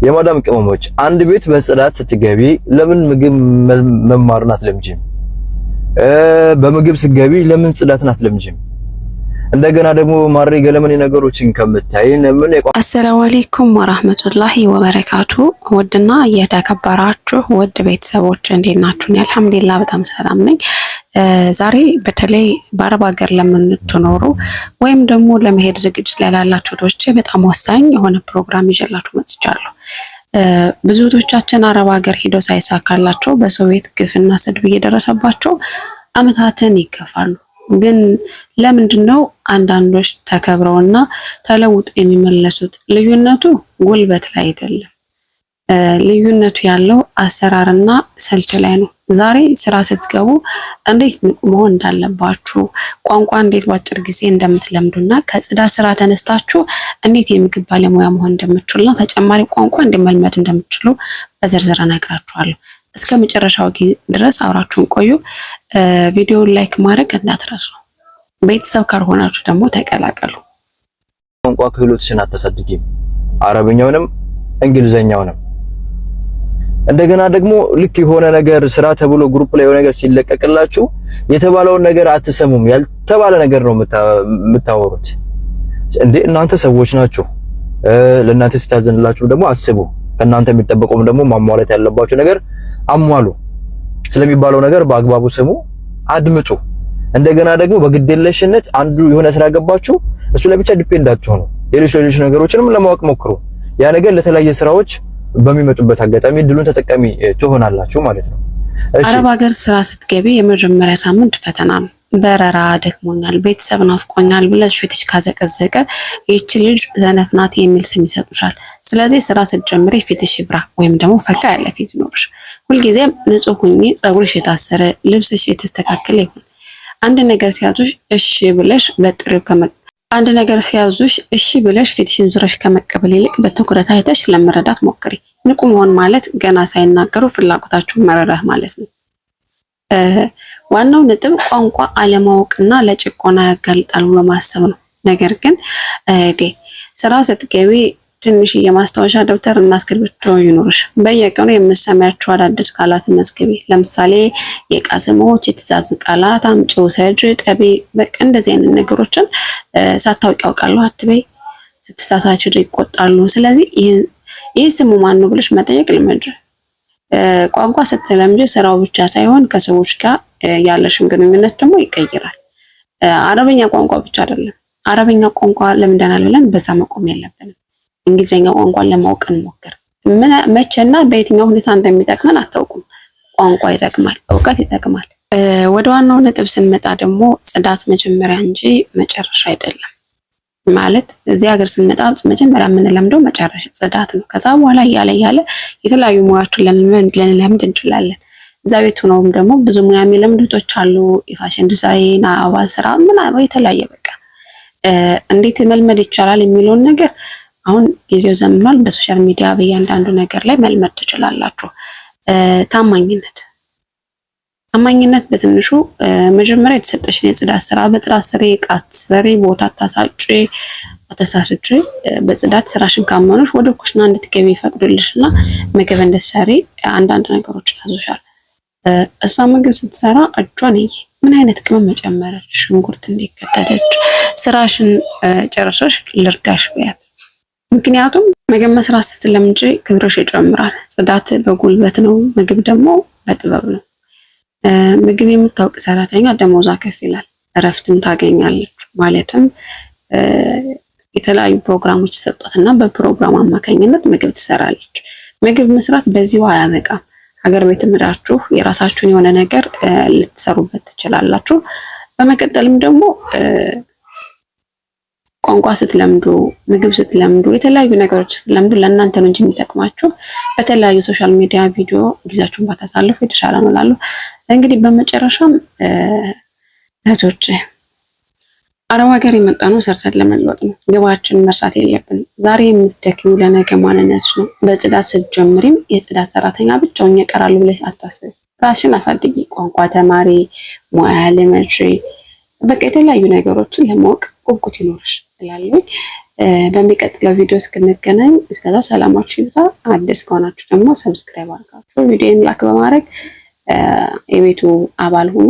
የማዳም ቅመሞች አንድ ቤት በጽዳት ስትገቢ ለምን ምግብ መማርን አትለምጂም? በምግብ ስትገቢ ለምን ጽዳትን አትለምጂም? እንደገና ደግሞ ማሪ ገለመኔ ነገሮችን ከምታይ ለምን አሰላሙ አለይኩም ወራህመቱላሂ ወበረካቱ። ወድና የተከበራችሁ ወድ ቤተሰቦች እንዴት ናችሁ? አልሐምዱሊላህ በጣም ሰላም ነኝ። ዛሬ በተለይ በአረብ ሀገር ለምትኖሩ ወይም ደግሞ ለመሄድ ዝግጅት ላይ ላላችሁ ዶቼ በጣም ወሳኝ የሆነ ፕሮግራም ይዤላችሁ መጥቻለሁ። ብዙ ዶቻችን አረብ ሀገር ሄደው ሳይሳካላቸው በሰው ቤት ግፍና ስድብ እየደረሰባቸው አመታትን ይከፋሉ። ግን ለምንድነው አንዳንዶች ተከብረውና ተለውጠው የሚመለሱት? ልዩነቱ ጉልበት ላይ አይደለም። ልዩነቱ ያለው አሰራርና ስልት ላይ ነው። ዛሬ ስራ ስትገቡ እንዴት ንቁ መሆን እንዳለባችሁ፣ ቋንቋ እንዴት ባጭር ጊዜ እንደምትለምዱና ከጽዳት ስራ ተነስታችሁ እንዴት የምግብ ባለሙያ መሆን እንደምትችሉና ተጨማሪ ቋንቋ እንደመልመድ እንደምትችሉ በዝርዝር እነግራችኋለሁ። እስከ መጨረሻው ድረስ አብራችሁን ቆዩ። ቪዲዮውን ላይክ ማድረግ እንዳትረሱ። ቤተሰብ ካልሆናችሁ ደግሞ ተቀላቀሉ። ቋንቋ ክህሎትሽን አታሳድጊም፣ አረብኛውንም እንግሊዘኛውንም። እንደገና ደግሞ ልክ የሆነ ነገር ስራ ተብሎ ግሩፕ ላይ የሆነ ነገር ሲለቀቅላችሁ የተባለውን ነገር አትሰሙም። ያልተባለ ነገር ነው የምታወሩት። እንዴ እናንተ ሰዎች ናችሁ። ለእናንተ ሲታዘንላችሁ ደግሞ አስቡ። ከእናንተ የሚጠበቀውም ደግሞ ማሟላት ያለባችሁ ነገር አሟሉ። ስለሚባለው ነገር በአግባቡ ስሙ፣ አድምጡ። እንደገና ደግሞ በግዴለሽነት አንዱ የሆነ ስራ ገባችሁ እሱ ላይ ብቻ ዲፔንድ አትሆኑ። ሌሎች ነገሮችንም ለማወቅ ሞክሩ። ያ ነገር ለተለያየ ስራዎች በሚመጡበት አጋጣሚ ድሉን ተጠቃሚ ትሆናላችሁ ማለት ነው። አረብ ሀገር ስራ ስትገቢ የመጀመሪያ ሳምንት ፈተና ነው። በረራ ደክሞኛል፣ ቤተሰብ ናፍቆኛል ብለሽ ፊትሽ ካዘቀዘቀ ይህች ልጅ ዘነፍ ናት የሚል ስም ይሰጡሻል። ስለዚህ ስራ ስትጀምሪ ፊትሽ ይብራ ወይም ደግሞ ፈካ ያለ ፊት ይኖርሽ። ሁልጊዜም ንጹህ ሁኚ፣ ፀጉርሽ የታሰረ፣ ልብስሽ የተስተካከለ ይሁን። አንድ ነገር ሲያዙሽ እሺ ብለሽ ፊትሽን ዙረሽ ከመቀበል ይልቅ በትኩረት አይተሽ ለመረዳት ሞክሪ። ንቁ መሆን ማለት ገና ሳይናገሩ ፍላጎታችሁን መረዳት ማለት ነው። ዋናው ነጥብ ቋንቋ አለማወቅና ለጭቆና ያጋልጣል ብሎ ማሰብ ነው። ነገር ግን ስራ ስትገቢ ትንሽ የማስታወሻ ደብተር እና እስክሪብቶ ይኖርሽ። በየቀኑ የምትሰሚያቸው አዳዲስ ቃላት መዝግቢ። ለምሳሌ የዕቃ ስሞች፣ የትዕዛዝ ቃላት፣ አምጪ፣ ውሰጅ፣ ጠቢ፣ በቃ እንደዚህ አይነት ነገሮችን ሳታውቂ ያውቃለሁ አትበይ። ስትሳሳች ይቆጣሉ። ስለዚህ ይህ ስሙ ማን ነው ብለሽ መጠየቅ ልመድ። ቋንቋ ስትለምጂ ስራው ብቻ ሳይሆን ከሰዎች ጋር ያለሽን ግንኙነት ደግሞ ይቀይራል። አረበኛ ቋንቋ ብቻ አይደለም። አረበኛ ቋንቋ ለምደናል ብለን በዛ መቆም የለብንም። እንግሊዘኛ ቋንቋን ለማወቅ እንሞክር። መቼና በየትኛው ሁኔታ እንደሚጠቅመን አታውቁም። ቋንቋ ይጠቅማል፣ እውቀት ይጠቅማል። ወደ ዋናው ነጥብ ስንመጣ ደግሞ ጽዳት መጀመሪያ እንጂ መጨረሻ አይደለም። ማለት እዚህ ሀገር ስንመጣ መጀመሪያ የምንለምደው መጨረሻ ጽዳት ነው። ከዛ በኋላ እያለ የተለያዩ ሙያዎችን ልንለምድ እንችላለን። እዛ ቤት ሆነውም ደግሞ ብዙ ሙያ የሚለምዱቶች አሉ። የፋሽን ዲዛይን፣ አበባ ስራ፣ ምናምን የተለያየ በቃ እንዴት መልመድ ይቻላል የሚለውን ነገር አሁን ጊዜው ዘምኗል። በሶሻል ሚዲያ በእያንዳንዱ ነገር ላይ መልመድ ትችላላችሁ። ታማኝነት በትንሹ መጀመሪያ የተሰጠሽን የጽዳት ስራ በጥራት ስሪ፣ ቃት በሪ፣ ቦታ አታሳስጪ። በጽዳት ስራሽን ካመኑሽ ወደ ኩሽና እንድትገቢ ይፈቅዱልሽና ምግብ እንድትሰሪ አንዳንድ ነገሮችን ያዙሻል። እሷ ምግብ ስትሰራ እጇን ምን አይነት ቅመም መጨመረች፣ ሽንኩርት እንዲከተደች፣ ስራሽን ጨርሰሽ ልርዳሽ በያት። ምክንያቱም ምግብ መስራት ስትለምጂ ክብርሽ ይጨምራል። ጽዳት በጉልበት ነው፣ ምግብ ደግሞ በጥበብ ነው። ምግብ የምታውቅ ሰራተኛ ደሞዟ ከፍ ይላል፣ እረፍትም ታገኛለች። ማለትም የተለያዩ ፕሮግራሞች ይሰጧትና በፕሮግራም አማካኝነት ምግብ ትሰራለች። ምግብ መስራት በዚሁ አያበቃም። ሀገር ቤት ምዳችሁ የራሳችሁን የሆነ ነገር ልትሰሩበት ትችላላችሁ። በመቀጠልም ደግሞ ቋንቋ ስትለምዱ፣ ምግብ ስትለምዱ፣ የተለያዩ ነገሮች ስትለምዱ ለእናንተ ነው እንጂ የሚጠቅማችሁ በተለያዩ ሶሻል ሚዲያ ቪዲዮ ጊዜያችሁን ባታሳልፉ የተሻለ ነው እላለሁ። እንግዲህ በመጨረሻም እህቶቼ አረብ ሀገር የመጣ ነው ሰርተን ለመለወጥ ነው። ግባችንን መርሳት የለብንም። ዛሬ የምትደክሚው ለነገ ማንነት ነው። በጽዳት ስትጀምሪም የጽዳት ሰራተኛ ብቻውን ይቀራሉ ብለሽ አታስቢ። ራስሽን አሳድጊ፣ ቋንቋ ተማሪ፣ ሙያ ልመጂ፣ በቃ የተለያዩ ነገሮችን ለማወቅ ጉጉት ይኖርሽ እላለሁ። በሚቀጥለው ቪዲዮ እስክንገናኝ እስከዛው ሰላማችሁ ይብዛ። አዲስ ከሆናችሁ ደግሞ ሰብስክራይብ አድርጋችሁ ቪዲዮን ላይክ በማድረግ የቤቱ አባል ሁኑ።